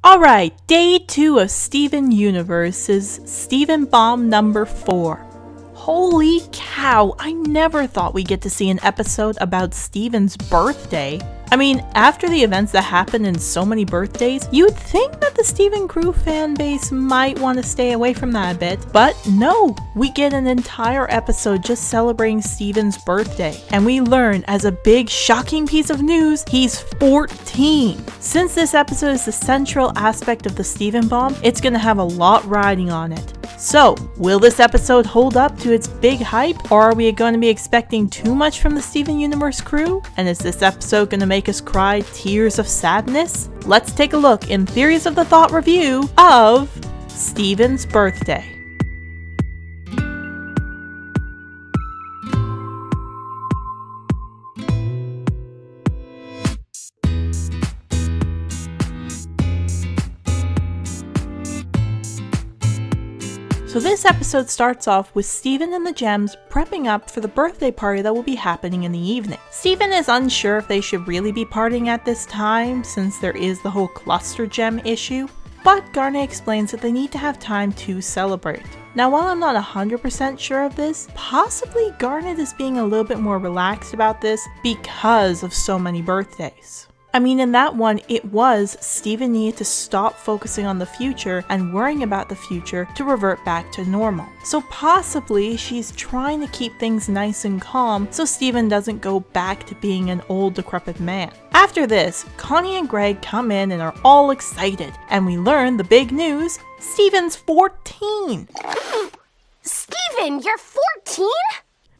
Alright, day 2 of Steven Universe is Steven Bomb number 4. Holy cow, I never thought we'd get to see an episode about Steven's birthday. I mean, after the events that happened in so many birthdays, you'd think that the Steven Crew fan base might want to stay away from that a bit, but no, we get an entire episode just celebrating Steven's birthday, and we learn as a big shocking piece of news, he's 14. Since this episode is the central aspect of the Steven Bomb, it's gonna have a lot riding on it. So, will this episode hold up to its big hype, or are we going to be expecting too much from the Steven Universe crew? And is this episode going to make us cry tears of sadness? Let's take a look in Theories of the Thought review of Steven's birthday. So this episode starts off with Steven and the Gems prepping up for the birthday party that will be happening in the evening. Steven is unsure if they should really be partying at this time since there is the whole cluster gem issue, but Garnet explains that they need to have time to celebrate. Now while I'm not 100% sure of this, possibly Garnet is being a little bit more relaxed about this because of so many birthdays. I mean, in that one, it was Steven needed to stop focusing on the future and worrying about the future to revert back to normal. So possibly she's trying to keep things nice and calm so Steven doesn't go back to being an old decrepit man. After this, Connie and Greg come in and are all excited, and we learn the big news, Steven's 14! Steven, you're 14?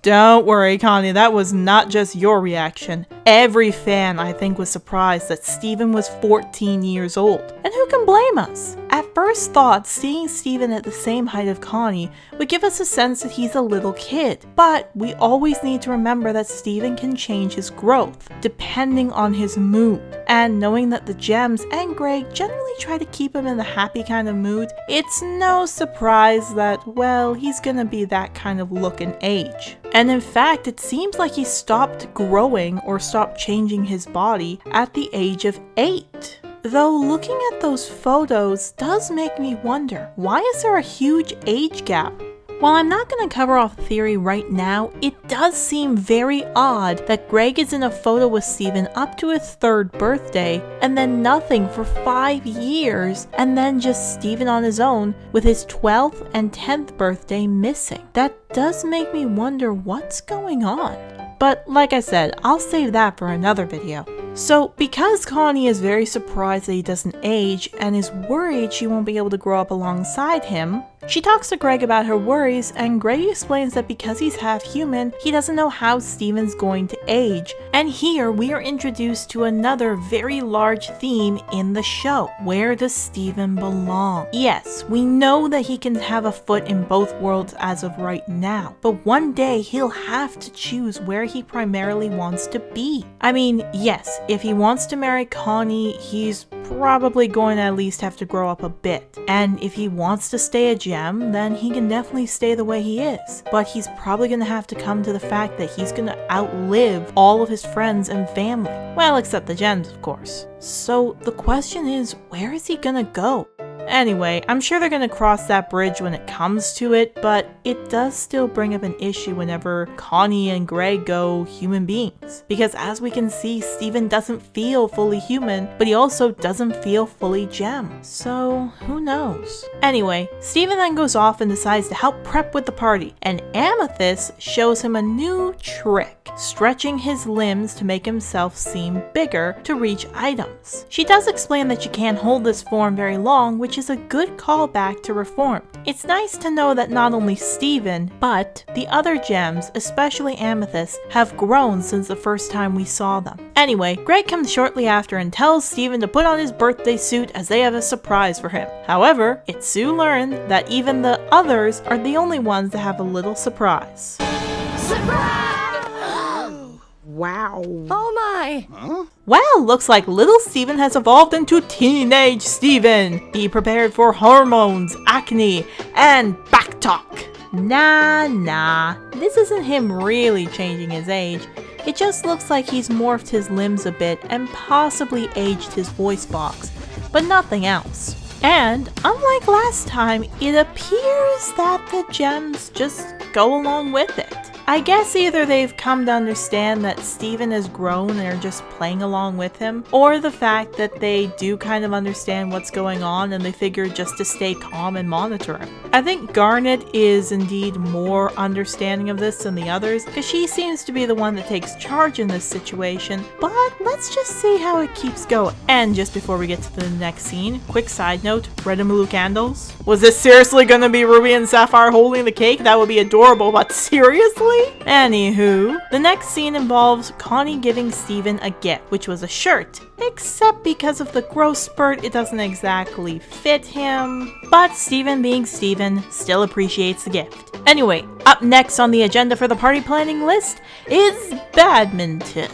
Don't worry, Connie, that was not just your reaction. Every fan, I think, was surprised that Steven was 14 years old. And who can blame us? At first thought, seeing Steven at the same height of Connie would give us a sense that he's a little kid. But we always need to remember that Steven can change his growth, depending on his mood. And knowing that the Gems and Greg generally try to keep him in the happy kind of mood, it's no surprise that, well, he's gonna be that kind of look and age. And in fact, it seems like he stopped growing or stopped changing his body at the age of 8. Though looking at those photos does make me wonder, why is there a huge age gap? While I'm not going to cover off theory right now, it does seem very odd that Greg is in a photo with Steven up to his 3rd birthday, and then nothing for 5 years, and then just Steven on his own with his 12th and 10th birthday missing. That does make me wonder what's going on. But like I said, I'll save that for another video. So because Connie is very surprised that he doesn't age and is worried she won't be able to grow up alongside him, she talks to Greg about her worries, and Greg explains that because he's half human, he doesn't know how Steven's going to age. And here we are introduced to another very large theme in the show. Where does Steven belong? Yes, we know that he can have a foot in both worlds as of right now, but one day he'll have to choose where he primarily wants to be. I mean, yes, if he wants to marry Connie, he's probably going to at least have to grow up a bit. And if he wants to stay a Gem, then he can definitely stay the way he is. But he's probably going to have to come to the fact that he's going to outlive all of his friends and family. Well, except the Gems, of course. So the question is, where is he going to go? Anyway, I'm sure they're going to cross that bridge when it comes to it, but it does still bring up an issue whenever Connie and Greg go human beings. Because as we can see, Steven doesn't feel fully human, but he also doesn't feel fully Gem. So, who knows? Anyway, Steven then goes off and decides to help prep with the party, and Amethyst shows him a new trick, stretching his limbs to make himself seem bigger to reach items. She does explain that you can't hold this form very long, which is a good callback to Reformed. It's nice to know that not only Steven, but the other Gems, especially Amethyst, have grown since the first time we saw them. Anyway, Greg comes shortly after and tells Steven to put on his birthday suit as they have a surprise for him. However, it's soon learned that even the others are the only ones that have a little surprise. Surprise! Wow. Oh my! Huh? Well, looks like little Steven has evolved into teenage Steven. Be prepared for hormones, acne, and back talk. Nah, this isn't him really changing his age. It just looks like he's morphed his limbs a bit and possibly aged his voice box. but nothing else. And unlike last time, it appears that the gems just go along with it. I guess either they've come to understand that Steven has grown and are just playing along with him, or the fact that they do kind of understand what's going on and they figure just to stay calm and monitor him. I think Garnet is indeed more understanding of this than the others, because she seems to be the one that takes charge in this situation, but let's just see how it keeps going. And just before we get to the next scene, quick side note, red and blue candles. Was this seriously gonna be Ruby and Sapphire holding the cake? That would be adorable, but seriously? Anywho, the next scene involves Connie giving Steven a gift, which was a shirt. Except because of the growth spurt, it doesn't exactly fit him. But Steven, being Steven, still appreciates the gift. Anyway, up next on the agenda for the party planning list is badminton.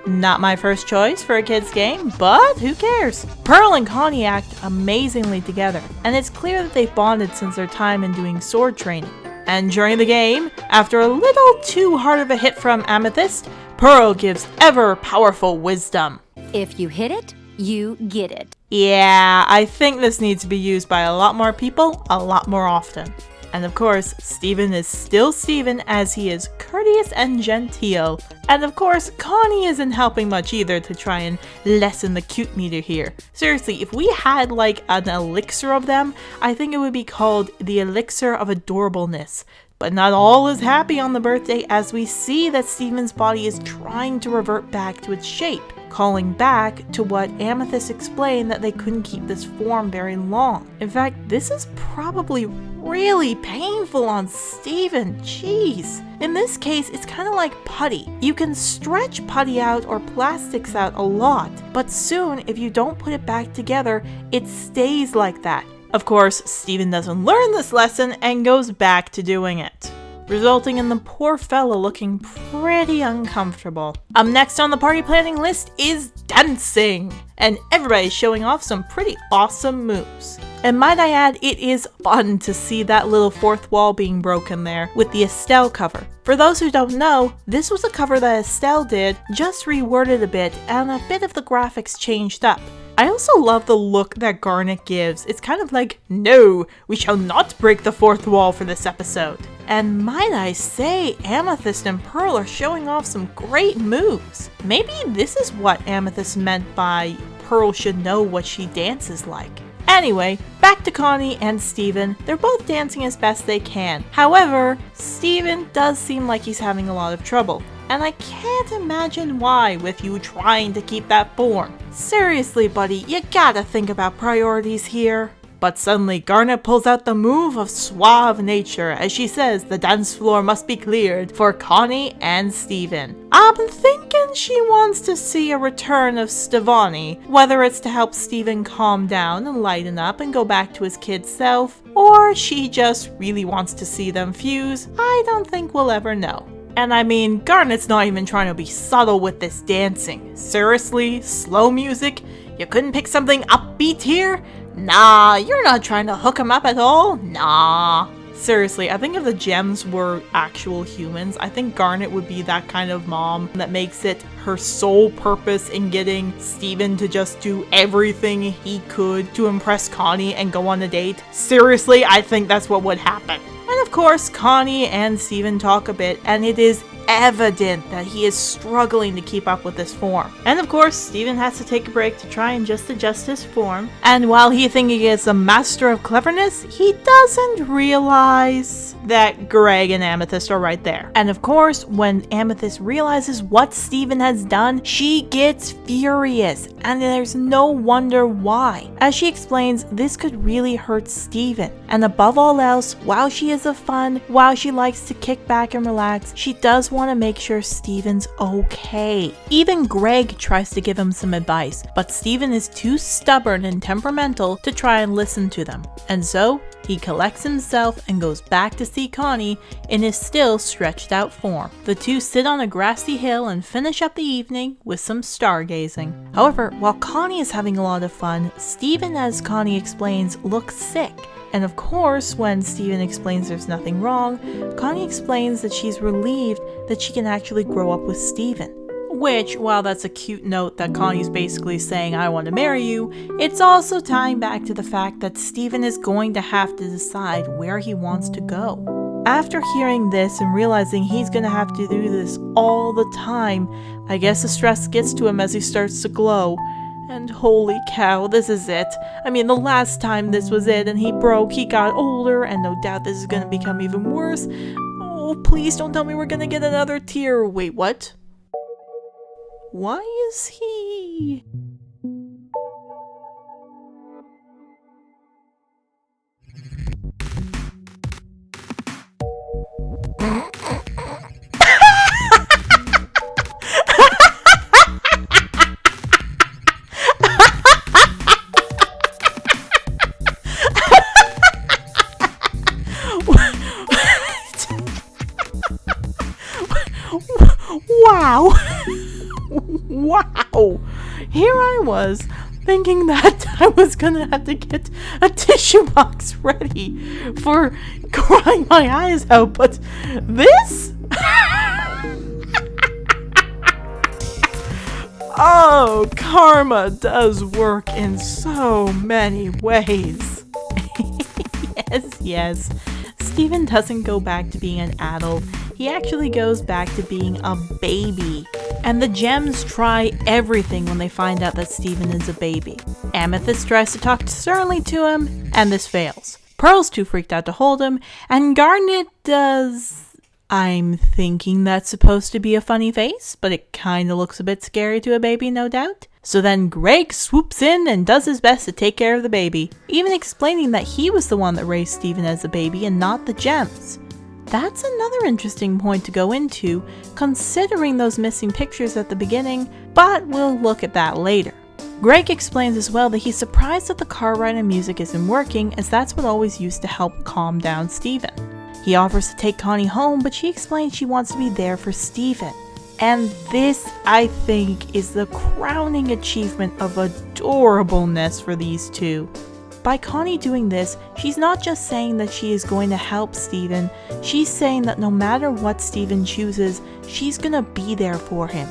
Not my first choice for a kid's game, but who cares? Pearl and Connie act amazingly together, and it's clear that they've bonded since their time in doing sword training. And during the game, after a little too hard of a hit from Amethyst, Pearl gives ever powerful wisdom. If you hit it, you get it. Yeah, I think this needs to be used by a lot more people, a lot more often. And of course, Steven is still Steven, as he is courteous and genteel. And of course, Connie isn't helping much either to try and lessen the cute meter here. Seriously, if we had like an elixir of them, I think it would be called the elixir of adorableness. But not all is happy on the birthday, as we see that Steven's body is trying to revert back to its shape, calling back to what Amethyst explained, that they couldn't keep this form very long. In fact, this is probably really painful on Steven. Jeez. In this case, it's kind of like putty. You can stretch putty out or plastics out a lot, but soon, if you don't put it back together, it stays like that. Of course, Steven doesn't learn this lesson and goes back to doing it, resulting in the poor fella looking pretty uncomfortable. Up next on the party planning list is dancing, and everybody's showing off some pretty awesome moves. And might I add, it is fun to see that little fourth wall being broken there with the Estelle cover. For those who don't know, this was a cover that Estelle did, just reworded a bit and a bit of the graphics changed up. I also love the look that Garnet gives. It's kind of like, no, we shall not break the fourth wall for this episode. And might I say, Amethyst and Pearl are showing off some great moves. Maybe this is what Amethyst meant by Pearl should know what she dances like. Anyway, back to Connie and Steven. They're both dancing as best they can. However, Steven does seem like he's having a lot of trouble. And I can't imagine why, with you trying to keep that form. Seriously, buddy, you gotta think about priorities here. But suddenly, Garnet pulls out the move of suave nature as she says the dance floor must be cleared for Connie and Steven. I'm thinking she wants to see a return of Stevani, whether it's to help Steven calm down and lighten up and go back to his kid self, or she just really wants to see them fuse. I don't think we'll ever know. And I mean, Garnet's not even trying to be subtle with this dancing. Seriously, slow music? You couldn't pick something upbeat here? Nah, you're not trying to hook him up at all? Nah. Seriously, I think if the gems were actual humans, I think Garnet would be that kind of mom that makes it her sole purpose in getting Steven to just do everything he could to impress Connie and go on a date. Seriously, I think that's what would happen. And of course, Connie and Steven talk a bit, and it is evident that he is struggling to keep up with this form. And of course, Steven has to take a break to try and just adjust his form. And while he thinks he is a master of cleverness, he doesn't realize that Greg and Amethyst are right there. And of course, when Amethyst realizes what Steven has done, she gets furious, and there's no wonder why. As she explains, this could really hurt Steven. And above all else, while she is a fun, while she likes to kick back and relax, she does want to make sure Steven's okay. Even Greg tries to give him some advice, but Steven is too stubborn and temperamental to try and listen to them. And so, he collects himself and goes back to see Connie in his still stretched out form. The two sit on a grassy hill and finish up the evening with some stargazing. However, while Connie is having a lot of fun, Steven, as Connie explains, looks sick. And of course, when Steven explains there's nothing wrong, Connie explains that she's relieved that she can actually grow up with Steven. Which, while that's a cute note that Connie's basically saying, I want to marry you, it's also tying back to the fact that Steven is going to have to decide where he wants to go. After hearing this and realizing he's going to have to do this all the time, I guess the stress gets to him as he starts to glow. And holy cow, this is it. I mean, the last time this was it and he broke, he got older, and no doubt this is going to become even worse. Oh, please don't tell me we're going to get another tear. Wait, what? Why is he... Wow. Wow. Here I was thinking that I was gonna have to get a tissue box ready for crying my eyes out, but this? Oh, karma does work in so many ways. Yes. Steven doesn't go back to being an adult. He actually goes back to being a baby. And the gems try everything when they find out that Steven is a baby. Amethyst tries to talk sternly to him, and this fails. Pearl's too freaked out to hold him, and Garnet does... I'm thinking that's supposed to be a funny face, but it kinda looks a bit scary to a baby, no doubt. So then Greg swoops in and does his best to take care of the baby, even explaining that he was the one that raised Steven as a baby and not the gems. That's another interesting point to go into, considering those missing pictures at the beginning, but we'll look at that later. Greg explains as well that he's surprised that the car ride and music isn't working, as that's what always used to help calm down Steven. He offers to take Connie home, but she explains she wants to be there for Steven. And this, I think, is the crowning achievement of adorableness for these two. By Connie doing this, she's not just saying that she is going to help Steven, she's saying that no matter what Steven chooses, she's gonna be there for him.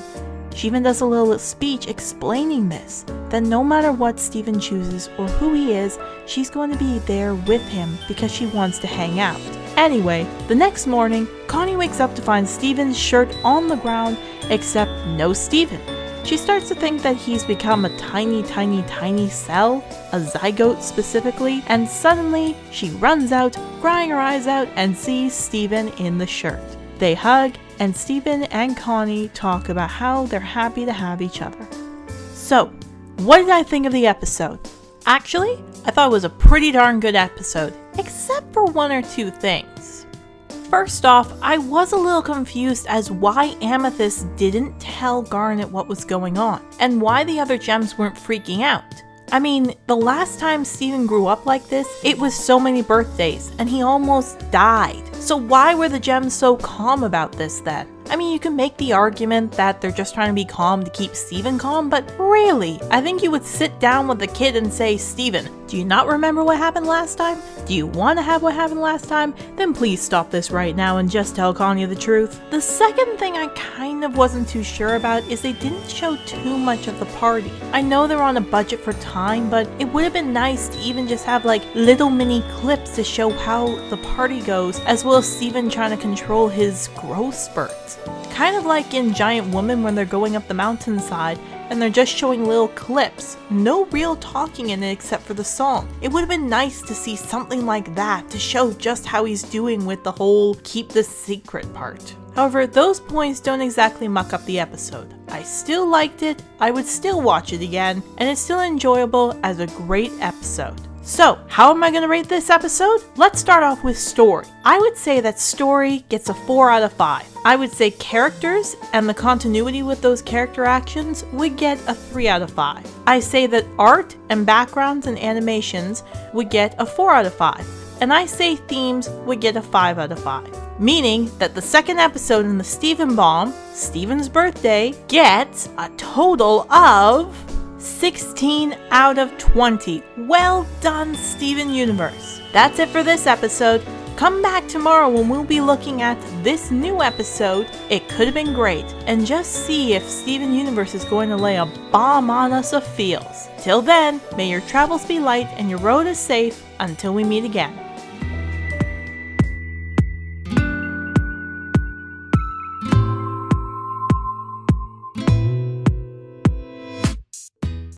She even does a little speech explaining this, that no matter what Steven chooses or who he is, she's going to be there with him because she wants to hang out. Anyway, the next morning, Connie wakes up to find Steven's shirt on the ground, except no Steven. She starts to think that he's become a tiny cell, a zygote specifically, and suddenly she runs out, crying her eyes out, and sees Steven in the shirt. They hug, and Steven and Connie talk about how they're happy to have each other. So, what did I think of the episode? Actually, I thought it was a pretty darn good episode, except for one or two things. First off, I was a little confused as why Amethyst didn't tell Garnet what was going on, and why the other gems weren't freaking out. I mean, the last time Steven grew up like this, it was so many birthdays, and he almost died. So why were the gems so calm about this then? I mean, you can make the argument that they're just trying to be calm to keep Steven calm, but really, I think you would sit down with the kid and say, Steven, do you not remember what happened last time? Do you want to have what happened last time? Then please stop this right now and just tell Connie the truth. The second thing I kind of wasn't too sure about is they didn't show too much of the party. I know they're on a budget for time, but it would have been nice to even just have like little mini clips to show how the party goes, as well as Steven trying to control his growth spurts. Kind of like in Giant Woman when they're going up the mountainside and they're just showing little clips. No real talking in it except for the song. It would have been nice to see something like that to show just how he's doing with the whole keep the secret part. However, those points don't exactly muck up the episode. I still liked it, I would still watch it again, and it's still enjoyable as a great episode. So, how am I going to rate this episode? Let's start off with story. I would say that story gets a 4 out of 5. I would say characters and the continuity with those character actions would get a 3 out of 5. I say that art and backgrounds and animations would get a 4 out of 5. And I say themes would get a 5 out of 5. Meaning that the second episode in the Steven Bomb, Steven's birthday, gets a total of 16 out of 20. Well done, Steven Universe. That's it for this episode. Come back tomorrow when we'll be looking at this new episode, It Could Have Been Great, and just see if Steven Universe is going to lay a bomb on us of feels. Till then, may your travels be light and your road is safe until we meet again.